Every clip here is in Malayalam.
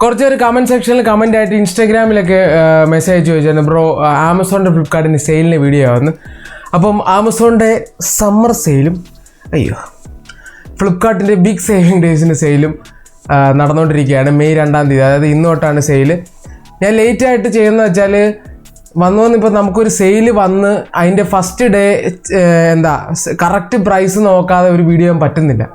കുറച്ചൊരു കമൻറ്റ് സെക്ഷനിൽ കമൻ്റ് ആയിട്ട് ഇൻസ്റ്റാഗ്രാമിലൊക്കെ മെസ്സേജ് ചോദിച്ചായിരുന്നു, ബ്രോ ആമസോണിൻ്റെ ഫ്ലിപ്കാർട്ടിൻ്റെ സെയിലിൻ്റെ വീഡിയോ ആയിരുന്നു. അപ്പം ആമസോണിൻ്റെ സമ്മർ സെയിലും ഫ്ലിപ്കാർട്ടിൻ്റെ ബിഗ് സേവിങ് ഡേയ്സിൻ്റെ സെയിലും നടന്നുകൊണ്ടിരിക്കുകയാണ്. മെയ് 2-ാം തീയതി, അതായത് ഇന്ന് തൊട്ടാണ് സെയില്. ഞാൻ ലേറ്റായിട്ട് ചെയ്യുന്നത് വെച്ചാൽ ഇപ്പോൾ നമുക്കൊരു സെയിൽ വന്ന് അതിൻ്റെ ഫസ്റ്റ് ഡേ കറക്റ്റ് പ്രൈസ് നോക്കാതെ ഒരു വീഡിയോ പറ്റുന്നില്ല.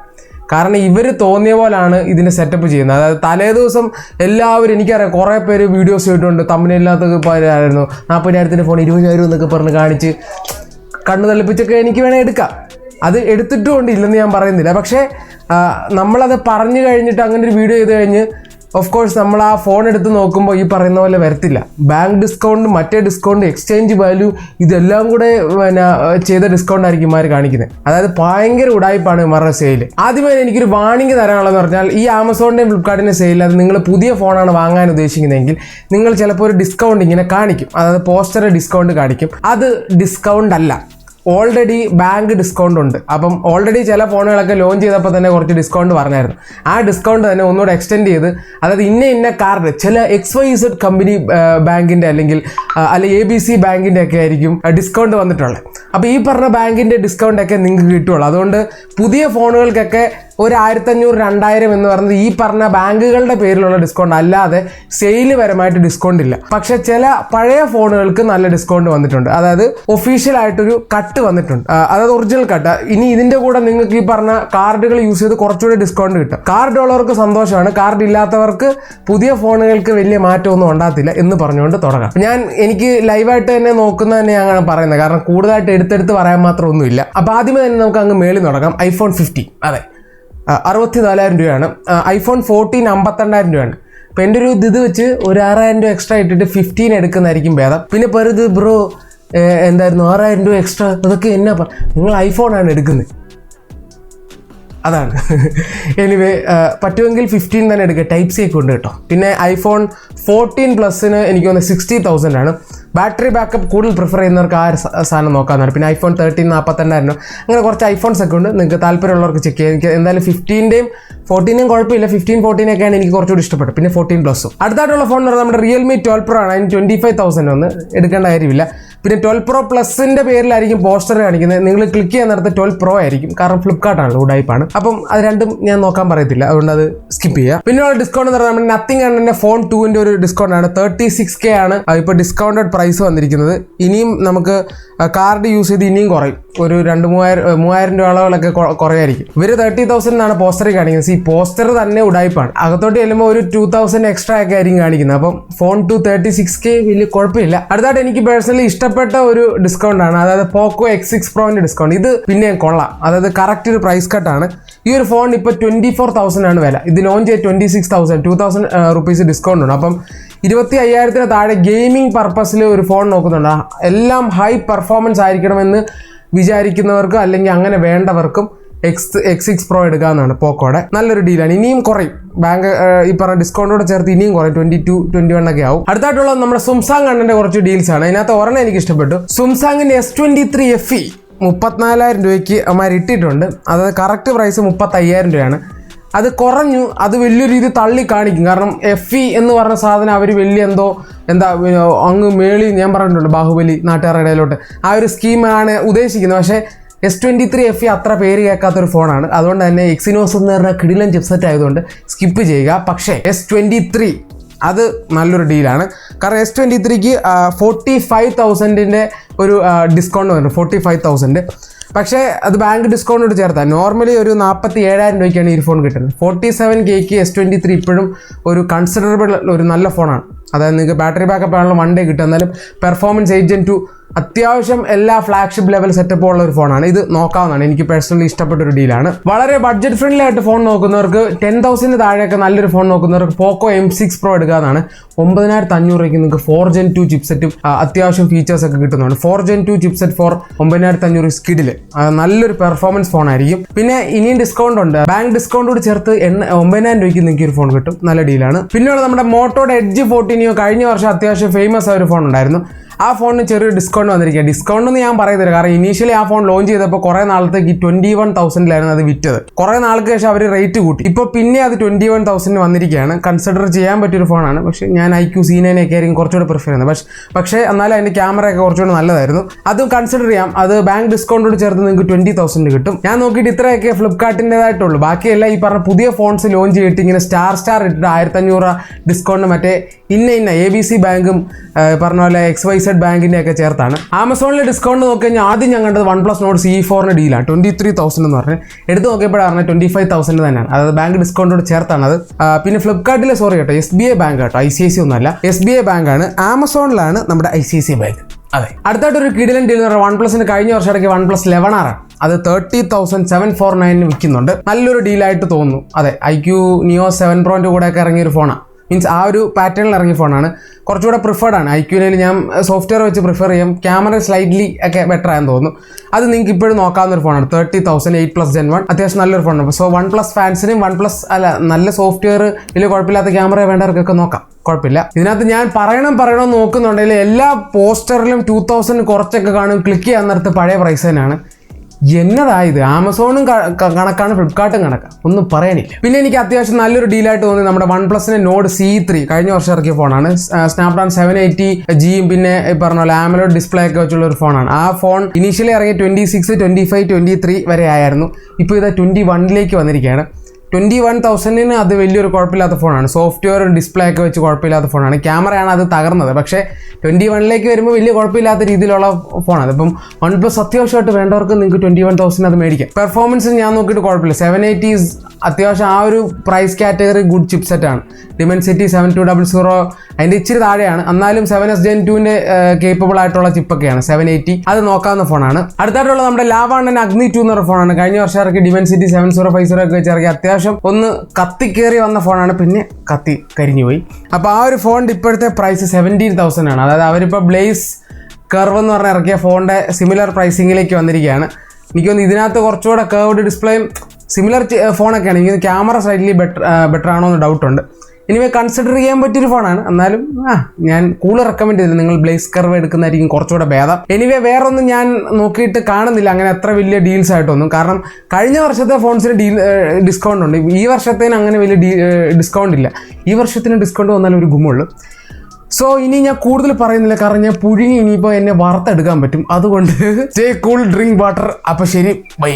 കാരണം ഇവർ തോന്നിയ പോലാണ് ഇതിൻ്റെ സെറ്റപ്പ് ചെയ്യുന്നത്. അതായത് തലേ ദിവസം എല്ലാവരും, എനിക്കറിയാം കുറേ പേര് വീഡിയോസ് ഇട്ടിട്ടുണ്ട്, തമ്മിലില്ലാത്തൊക്കെ ആയിരുന്നു 40,000 ഫോൺ 20,000 എന്നൊക്കെ പറഞ്ഞ് കാണിച്ച് കണ്ണു തള്ളിപ്പിച്ചൊക്കെ എനിക്ക് വേണേൽ എടുക്കാം. അത് എടുത്തിട്ടുമുണ്ട്, ഇല്ലെന്ന് ഞാൻ പറയുന്നില്ല. പക്ഷേ നമ്മളത് പറഞ്ഞു കഴിഞ്ഞിട്ട് അങ്ങനെ ഒരു വീഡിയോ ചെയ്ത് കഴിഞ്ഞ് ഓഫ് കോഴ്സ് നമ്മൾ ആ ഫോൺ എടുത്ത് നോക്കുമ്പോൾ ഈ പറയുന്ന പോലെ വരത്തില്ല. ബാങ്ക് ഡിസ്കൗണ്ട്, മറ്റേ ഡിസ്കൗണ്ട്, എക്സ്ചേഞ്ച് വാല്യൂ, ഇതെല്ലാം കൂടെ ചെയ്ത ഡിസ്കൗണ്ട് ആയിരിക്കും ഇമാർ കാണിക്കുന്നത്. അതായത് ഭയങ്കര ഉടായ്പാണ് ഇമാരുടെ സെയിൽ. ആദ്യമേ എനിക്കൊരു വാണിംഗ് തരാനുള്ളതെന്ന് പറഞ്ഞാൽ, ഈ ആമസോണിൻ്റെയും ഫ്ലിപ്കാർട്ടിൻ്റെ സെയിൽ അത് നിങ്ങൾ പുതിയ ഫോണാണ് വാങ്ങാൻ ഉദ്ദേശിക്കുന്നതെങ്കിൽ നിങ്ങൾ ചിലപ്പോൾ ഒരു ഡിസ്കൗണ്ട് ഇങ്ങനെ കാണിക്കും. അതായത് പോസ്റ്റർ ഡിസ്കൗണ്ട് കാണിക്കും. അത് ഡിസ്കൗണ്ട് അല്ല, ഓൾറെഡി ബാങ്ക് ഡിസ്കൗണ്ട് ഉണ്ട്. അപ്പം ഓൾറെഡി ചില ഫോണുകളൊക്കെ ലോഞ്ച് ചെയ്തപ്പോൾ തന്നെ കുറച്ച് ഡിസ്കൗണ്ട് പറഞ്ഞായിരുന്നു. ആ ഡിസ്കൗണ്ട് തന്നെ ഒന്നുകൂടെ എക്സ്റ്റെൻഡ് ചെയ്ത്, അതായത് ഇന്ന കാർഡ് ചില XYZ കമ്പനി ബാങ്കിൻ്റെ അല്ലെങ്കിൽ ABC ബാങ്കിൻ്റെ ഒക്കെ ആയിരിക്കും ഡിസ്കൗണ്ട് വന്നിട്ടുള്ളത്. അപ്പോൾ ഈ പറഞ്ഞ ബാങ്കിൻ്റെ ഡിസ്കൗണ്ട് ഒക്കെ നിങ്ങൾക്ക് കിട്ടുള്ളൂ. അതുകൊണ്ട് പുതിയ ഫോണുകൾക്കൊക്കെ ഒരു 1,500-2,000 എന്ന് പറയുന്നത് ഈ പറഞ്ഞ ബാങ്കുകളുടെ പേരിലുള്ള ഡിസ്കൗണ്ട് അല്ലാതെ സെയിൽ പരമായിട്ട് ഡിസ്കൗണ്ട് ഇല്ല. പക്ഷെ ചില പഴയ ഫോണുകൾക്ക് നല്ല ഡിസ്കൗണ്ട് വന്നിട്ടുണ്ട്. അതായത് ഒഫീഷ്യലായിട്ടൊരു കട്ട് വന്നിട്ടുണ്ട്, അതായത് ഒറിജിനൽ കട്ട്. ഇനി ഇതിൻ്റെ കൂടെ നിങ്ങൾക്ക് ഈ പറഞ്ഞ കാർഡുകൾ യൂസ് ചെയ്ത് കുറച്ചുകൂടി ഡിസ്കൗണ്ട് കിട്ടും. കാർഡ് ഉള്ളവർക്ക് സന്തോഷമാണ്, കാർഡ് ഇല്ലാത്തവർക്ക് പുതിയ ഫോണുകൾക്ക് വലിയ മാറ്റമൊന്നും ഉണ്ടാകത്തില്ല എന്ന് പറഞ്ഞുകൊണ്ട് തുടങ്ങാം. എനിക്ക് ലൈവായിട്ട് തന്നെ നോക്കുന്ന തന്നെയാണ് പറയുന്നത്, കാരണം കൂടുതലായിട്ട് എടുത്തെടുത്ത് പറയാൻ മാത്രമൊന്നുമില്ല. അപ്പോൾ ആദ്യമേ തന്നെ നമുക്ക് അങ്ങ് മേളിൽ തുടങ്ങാം. iPhone 15, അതെ 64,000 രൂപയാണ്. iPhone 14 52,000 രൂപയാണ്. അപ്പോൾ എൻ്റെ ഒരു ഇത് വെച്ച് ഒരു 6,000 രൂപ എക്സ്ട്രാ ഇട്ടിട്ട് 15 എടുക്കുന്നതായിരിക്കും ഭേദം. പിന്നെ പറയുന്നത് ബ്രോ എന്തായിരുന്നു 6,000 രൂപ എക്സ്ട്രാ, അതൊക്കെ എന്നാ നിങ്ങൾ ഐഫോണാണ് എടുക്കുന്നത്, അതാണ്. എനിവേ പറ്റുമെങ്കിൽ 15 തന്നെ എടുക്കുക, Type-C ഒക്കെ ഉണ്ട് കേട്ടോ. പിന്നെ iPhone 14 Plusന് എനിക്ക് തോന്നുന്നത് 60,000 ആണ്. ബാറ്ററി ബാക്കപ്പ് കൂടുതൽ പ്രിഫർ ചെയ്യുന്നവർക്ക് ആ സാധനം നോക്കാമെന്നാണ്. പിന്നെ iPhone 13 42,000. അങ്ങനെ കുറച്ച് ഐഫോൺസ് ഒക്കെ ഉണ്ട്, നിങ്ങൾക്ക് താല്പര്യമുള്ളവർക്ക് ചെക്ക് ചെയ്യാം. എനിക്ക് എന്തായാലും 15-ൻ്റെയും 14-നും കുഴപ്പമില്ല, 15, 14 ഒക്കെയാണ് എനിക്ക് കുറച്ചുകൂടി ഇഷ്ടപ്പെട്ടത്. പിന്നെ 14 Plusഉം. അടുത്തായിട്ടുള്ള ഫോൺ എന്ന് പറഞ്ഞാൽ നമ്മുടെ Realme 12 Pro ആണ്. അതിന് 25,000 ഒന്ന് എടുക്കേണ്ട കാര്യമില്ല. പിന്നെ 12 Pro Plusൻ്റെ പേരിലായിരിക്കും പോസ്റ്റർ കാണിക്കുന്നത്. നിങ്ങൾ ക്ലിക്ക് ചെയ്യാൻ നേരത്തെ 12 Pro ആയിരിക്കും, കാരണം ഫ്ലിപ്കാർട്ടാണ്, ഉടായ്പാണ്. അപ്പം അത് രണ്ടും ഞാൻ നോക്കാൻ പറയത്തില്ല, അതുകൊണ്ട് അത് സ്കിപ്പ് ചെയ്യാം. പിന്നെയുള്ള ഡിസ്കൗണ്ട് എന്ന് പറഞ്ഞാൽ നമ്മുടെ നത്തിങ് ആൻഡിൻ്റെ Phone 2ൻ്റെ ഒരു ഡിസ്കൗണ്ട് ആണ്. 36K ആണ് ഇപ്പോൾ ഡിസ്കൗണ്ടഡ് പ്രൈസ് വന്നിരിക്കുന്നത്. ഇനിയും നമുക്ക് കാർഡ് യൂസ് ചെയ്ത് ഇനിയും കുറയും, ഒരു 2,000-3,000 രൂപ അളവുകളൊക്കെ കുറയായിരിക്കും. ഇവർ 30,000 എന്നാണ് പോസ്റ്ററിൽ കാണിക്കുന്നത്. ഈ പോസ്റ്റർ തന്നെ ഉടായ്പാണ്. അകത്തോട്ട് ചെല്ലുമ്പോൾ ഒരു 2,000 എക്സ്ട്രാ ഒക്കെ ആയിരിക്കും കാണിക്കുന്നത്. അപ്പം Phone 2 36K വലിയ കുഴപ്പമില്ല. അടുത്തായിട്ട് എനിക്ക് പേഴ്സണലി ഇഷ്ടപ്പെട്ട ഒരു ഡിസ്കൗണ്ട് ആണ്, അതായത് Poco X6 Proൻ്റെ ഡിസ്കൗണ്ട്. ഇത് പിന്നെ കൊള്ളാം, അതായത് കറക്റ്റ് ഒരു പ്രൈസ് കട്ടാണ്. ഈ ഒരു ഫോൺ ഇപ്പോൾ 24,000 ആണ് വില. ഇത് ലോഞ്ച് ചെയ്ത് 26,000 2,000 റുപ്പീസ് ഡിസ്കൗണ്ട് ഉണ്ട്. അപ്പം 25,000 താഴെ ഗെയിമിംഗ് പർപ്പസിൽ ഒരു ഫോൺ നോക്കുന്നുണ്ട്, എല്ലാം ഹൈ പെർഫോമൻസ് ആയിരിക്കണമെന്ന് വിചാരിക്കുന്നവർക്ക് അല്ലെങ്കിൽ അങ്ങനെ വേണ്ടവർക്കും X6 Pro എടുക്കാവുന്നതാണ്. പോക്കോടെ നല്ലൊരു ഡീലാണ്. ഇനിയും കുറയും, ബാങ്ക് ഈ പറഞ്ഞ ഡിസ്കൗണ്ടോടെ ചേർത്ത് ഇനിയും കുറയും, 22, 21 ഒക്കെ ആവും. അടുത്തായിട്ടുള്ള നമ്മുടെ സുംസാങ് കണ്ണൻ്റെ കുറച്ച് ഡീൽസ് ആണ്. അതിനകത്ത് ഒരെണ്ണം എനിക്ക് ഇഷ്ടപ്പെട്ടു. സുംസാങ്ങിൻ്റെ S23 FE 34,000 രൂപയ്ക്ക് അമ്മമാർ ഇട്ടിട്ടുണ്ട്. അതായത് കറക്റ്റ് പ്രൈസ് 35,000 രൂപയാണ്. അത് കുറഞ്ഞു, അത് വലിയൊരു രീതി തള്ളി കാണിക്കും. കാരണം FE എന്ന് പറഞ്ഞ സാധനം അവർ വലിയ അങ്ങ് മേളി, ഞാൻ പറഞ്ഞിട്ടുണ്ട് ബാഹുബലി നാട്ടുകാരുടെ ഇടയിലോട്ട് ആ ഒരു സ്കീമാണ് ഉദ്ദേശിക്കുന്നത്. പക്ഷേ S23 FE അത്ര പേര് കേൾക്കാത്തൊരു ഫോണാണ്. അതുകൊണ്ട് തന്നെ എക്സിനോസ് എന്ന് പറഞ്ഞാൽ കിടിലൻ ചിപ്സെറ്റ് ആയതുകൊണ്ട് സ്കിപ്പ് ചെയ്യുക. പക്ഷേ S23 അത് നല്ലൊരു ഡീലാണ്. കാരണം S23ക്ക് 45,000-ൻ്റെ ഒരു ഡിസ്കൗണ്ട് വരുന്നുണ്ട്, 45,000. പക്ഷേ അത് ബാങ്ക് ഡിസ്കൗണ്ടോട് ചേർത്താൽ നോർമലി ഒരു 47,000 രൂപയ്ക്കാണ് ഈ ഫോൺ കിട്ടുന്നത്. 47Kക്ക് S23 ഇപ്പോഴും ഒരു കൺസിഡറബിൾ ഒരു നല്ല ഫോണാണ്. അതായത് നിങ്ങൾക്ക് ബാറ്ററി ബാക്കപ്പ് ആണല്ലോ 1 ഡേ കിട്ടും, എന്നാലും പെർഫോമൻസ് Agent 2 അത്യാവശ്യം എല്ലാ ഫ്ലാഗ്ഷിപ്പ് ലെവൽ സെറ്റപ്പ് ഉള്ള ഒരു ഫോണാണ്. ഇത് നോക്കാവുന്നതാണ്, എനിക്ക് പേഴ്സണലി ഇഷ്ടപ്പെട്ട ഒരു ഡീലാണ്. വളരെ ബഡ്ജറ്റ് ഫ്രണ്ട്ലി ആയിട്ട് ഫോൺ നോക്കുന്നവർക്ക് 10,000 താഴെയൊക്കെ നല്ലൊരു ഫോൺ നോക്കുന്നവർക്ക് Poco M6 Pro എടുക്കാവുന്നതാണ്. 9,500 രൂപയ്ക്ക് നിങ്ങൾക്ക് 4 Gen 2 ചിപ്സെറ്റും അത്യാവശ്യം ഫീച്ചേഴ്സ് ഒക്കെ കിട്ടുന്നുണ്ട്. 4 Gen 2 ചിപ്സെറ്റ് ഫോർ 9,500 സ്കിഡിൽ നല്ലൊരു പെർഫോമൻസ് ഫോൺ ആയിരിക്കും. പിന്നെ ഇനിയും ഡിസ്കൗണ്ട് ഉണ്ട്, ബാങ്ക് ഡിസ്കൗണ്ടോട് ചേർത്ത് 9,000 രൂപയ്ക്ക് നിങ്ങൾക്ക് ഒരു ഫോൺ കിട്ടും, നല്ല ഡീലാണ്. പിന്നെയുള്ള നമ്മുടെ മോട്ടോയുടെ Edge 14 കഴിഞ്ഞ വർഷം അത്യാവശ്യം ഫേമസ് ആയ ഒരു ഫോൺ ഉണ്ടായിരുന്നു. ആ ഫോണിന് ചെറിയൊരു ഡിസ്കൗണ്ട് വന്നിരിക്കുക. ഡിസ്കൗണ്ട് എന്ന് ഞാൻ പറയുന്നില്ല, കാരണം ഇനീഷ്യലി ആ ഫോൺ ലോഞ്ച് ചെയ്തപ്പോൾ കുറേ നാളത്തേക്ക് 21,000 അത് വിറ്റത്. കുറേ നാൾക്ക് ശേഷം അവർ റേറ്റ് കൂട്ടി. ഇപ്പോൾ പിന്നെ അത് 21,000 വന്നിരിക്കുകയാണ്. കൺസിഡർ ചെയ്യാൻ പറ്റിയൊരു ഫോണാണ്. പക്ഷേ ഞാൻ IQ C9 ഒക്കെ ആയിരിക്കും കുറച്ചുകൂടെ പ്രിഫർ ചെയ്യുന്നത്. പക്ഷേ എന്നാലും അതിൻ്റെ ക്യാമറയൊക്കെ കുറച്ചുകൂടെ നല്ലതായിരുന്നു. അതും കൺസിഡർ ചെയ്യാം. അത് ബാങ്ക് ഡിസ്കൗണ്ടോട് ചേർത്ത് നിങ്ങൾക്ക് 20,000 കിട്ടും. ഞാൻ നോക്കിയിട്ട് ഇത്രയൊക്കെ ഫ്ലിപ്കാർട്ടിൻ്റെതായിട്ടുള്ളൂ. ബാക്കിയെല്ലാം ഈ പറഞ്ഞ പുതിയ ഫോൺസ് ലോഞ്ച് ചെയ്തിട്ട് ഇങ്ങനെ സ്റ്റാർ ഇട്ടിട്ട് 1,500 ഡിസ്കൗണ്ട് മറ്റേ ഇന്ന ABC ബാങ്കും പറഞ്ഞ പോലെ XYZ ബാങ്കിൻ്റെ ഒക്കെ ചേർത്താണ്. ആമസോണിലെ ഡിസ്കൗണ്ട് നോക്കി കഴിഞ്ഞാൽ ആദ്യം ഞാൻ കണ്ടത് OnePlus Nord CE4 ഡീലാണ് 23,000 എന്ന് പറഞ്ഞ്. എടുത്ത് നോക്കിയപ്പോഴാണ് 25,000 തന്നെയാണ്. അതായത് ബാങ്ക് ഡിസ്കൗണ്ടോട് ചേർത്താണ് അത്. പിന്നെ ഫ്ലിപ്കാർട്ടിലെ സോറി കേട്ടോ, SBI ബാങ്ക് കേട്ടോ, ICICI ഒന്നുമല്ല, SBI ബാങ്കാണ്. ആമസോണിലാണ് നമ്മുടെ ICICI ബാങ്ക്. അതെ, അടുത്തായിട്ടൊരു കിടിലൻ ഡീൽ എന്ന് പറഞ്ഞാൽ OnePlusന്റെ കഴിഞ്ഞ വർഷം ഇടയ്ക്ക് OnePlus 11R ആണ്. അത് 30,749 വിൽക്കുന്നുണ്ട്. നല്ലൊരു ഡീലായിട്ട് തോന്നുന്നു. അതെ, IQ Neo 7 Proന്റെ കൂടെ ഒക്കെ ഇറങ്ങിയൊരു ഫോണാണ്. മീൻസ് ആ ഒരു പാറ്റേണിൽ ഇറങ്ങിയ ഫോണാണ്. കുറച്ചുകൂടെ പ്രിഫേർഡ് ആണ്. IQയിൽ ഞാൻ സോഫ്റ്റ്വെയർ വെച്ച് പ്രിഫർ ചെയ്യും. ക്യാമറ സ്ലൈറ്റ്ലി ഒക്കെ ബെറ്റർ ആയെന്ന് തോന്നുന്നു. അത് നിങ്ങൾക്ക് ഇപ്പോഴും നോക്കാവുന്ന ഒരു ഫോണാണ്. 30,000 8+ Gen 1 അത്യാവശ്യം നല്ലൊരു ഫോണാണ്. സോ OnePlus ഫാൻസിനും നല്ല സോഫ്റ്റ്വെയർ വലിയ കുഴപ്പമില്ലാത്ത ക്യാമറ വേണ്ടവർക്കൊക്കെ നോക്കാം, കുഴപ്പമില്ല. ഇതിനകത്ത് ഞാൻ പറയണം നോക്കുന്നുണ്ടെങ്കിൽ എല്ലാ പോസ്റ്ററിലും 2,000 കുറച്ചൊക്കെ കാണും. ക്ലിക്ക് ചെയ്യാൻ നേരത്ത് പഴയ പ്രൈസ് തന്നെയാണ്. എന്നതായത് ആമസോണും കണക്കാണ്, ഫ്ലിപ്കാർട്ടും കണക്കാണ്, ഒന്നും പറയാനില്ല. പിന്നെ എനിക്ക് അത്യാവശ്യം നല്ലൊരു ഡീലായിട്ട് തോന്നി നമ്മുടെ OnePlusന്റെ Nord CE3 കഴിഞ്ഞ വർഷം ഇറക്കിയ ഫോണാണ്. സ്നാപ്ഡ്രാഗൺ 780Gയും പിന്നെ പറഞ്ഞ പോലെ AMOLED ഡിസ്പ്ലേ ഒക്കെ വെച്ചുള്ള ഒരു ഫോണാണ്. ആ ഫോൺ ഇനീഷ്യലി ഇറങ്ങിയ 26, 25, 23 വരെ ആയിരുന്നു. ഇപ്പോൾ ഇത് 21 വന്നിരിക്കുകയാണ്. 21,000 അത് വലിയൊരു കുഴപ്പമില്ലാത്ത ഫോണാണ്. സോഫ്റ്റ്വെയർ ഡിസ്പ്ലേ ഒക്കെ വെച്ച് കുഴപ്പമില്ലാത്ത ഫോണാണ്. ക്യാമറയാണ് അത് തകർന്നത്. പക്ഷേ 21 വരുമ്പോൾ വലിയ കുഴപ്പമില്ലാത്ത രീതിയിലുള്ള ഫോണാണ്. ഇപ്പം OnePlus അത്യാവശ്യമായിട്ട് വേണ്ടവർക്ക് നിങ്ങൾക്ക് 21,000 അത് മേടിക്കാം. പെർഫോമൻസ് ഞാൻ നോക്കിയിട്ട് കുഴപ്പമില്ല. 780 അത്യാവശ്യം ആ ഒരു പ്രൈസ് കാറ്റഗറി ഗുഡ് ചിപ്സെറ്റാണ്. Dimensity 7200 അതിൻ്റെ ഇച്ചിരി താഴെയാണ്. എന്നാലും 7S Gen 2ന്റെ കേപ്പബിൾ ആയിട്ടുള്ള ചിപ്പൊക്കെയാണ് 780. അത് നോക്കാവുന്ന ഫോണാണ്. അടുത്തായിട്ടുള്ള നമ്മുടെ ലാവാണ്ടൻ Agni 2 എന്ന് പറഞ്ഞ ഫോണാണ്. കഴിഞ്ഞ വർഷം ഇറക്കി Dimensity 7050 ഒക്കെ വെച്ച് ഇറക്കി അത്യാവശ്യം ഒന്ന് കത്തിക്കേറി വന്ന ഫോണാണ്. പിന്നെ കത്തി കരിഞ്ഞുപോയി. അപ്പോൾ ആ ഒരു ഫോണിൻ്റെ ഇപ്പോഴത്തെ പ്രൈസ് 17,000 ആണ്. അതായത് അവരിപ്പോൾ ബ്ലേസ് കർവ് എന്ന് പറഞ്ഞ ഇറക്കിയ ഫോണിൻ്റെ സിമിലർ പ്രൈസിങ്ങിലേക്ക് വന്നിരിക്കുകയാണ്. എനിക്കൊന്ന് ഇതിനകത്ത് കുറച്ചുകൂടെ കർവ്ഡ് ഡിസ്പ്ലേയും സിമിലർ ഫോണൊക്കെയാണ്. എനിക്ക് ക്യാമറ സൈഡിൽ ബെറ്റർ ആണോ എന്ന് ഡൗട്ടുണ്ട്. എനിവേ കൺസിഡർ ചെയ്യാൻ പറ്റിയൊരു ഫോണാണ്. എന്നാലും ഞാൻ കൂടുതൽ റെക്കമെൻഡ് ചെയ്തില്ല. നിങ്ങൾ ബ്ലേസ് കർവ് എടുക്കുന്നതായിരിക്കും കുറച്ചുകൂടെ ഭേദം. എനിവേ വേറൊന്നും ഞാൻ നോക്കിയിട്ട് കാണുന്നില്ല അങ്ങനെ അത്ര വലിയ ഡീൽസ് ആയിട്ടൊന്നും. കാരണം കഴിഞ്ഞ വർഷത്തെ ഫോൺസിന് ഡിസ്കൗണ്ട് ഉണ്ട്. ഈ വർഷത്തേന് അങ്ങനെ വലിയ ഡിസ്കൗണ്ട് ഇല്ല. ഈ വർഷത്തിന് ഡിസ്കൗണ്ട് വന്നാലും ഒരു ഗുമുള്ളൂ. സോ ഇനി ഞാൻ കൂടുതൽ പറയുന്നില്ല, കാരണം ഞാൻ പുഴുങ്ങി ഇനിയിപ്പോൾ എന്നെ വറുത്തെടുക്കാൻ പറ്റും. അതുകൊണ്ട് സ്റ്റേ കൂൾ, ഡ്രിങ്ക് വാട്ടർ. അപ്പോൾ ശരി, ബൈ.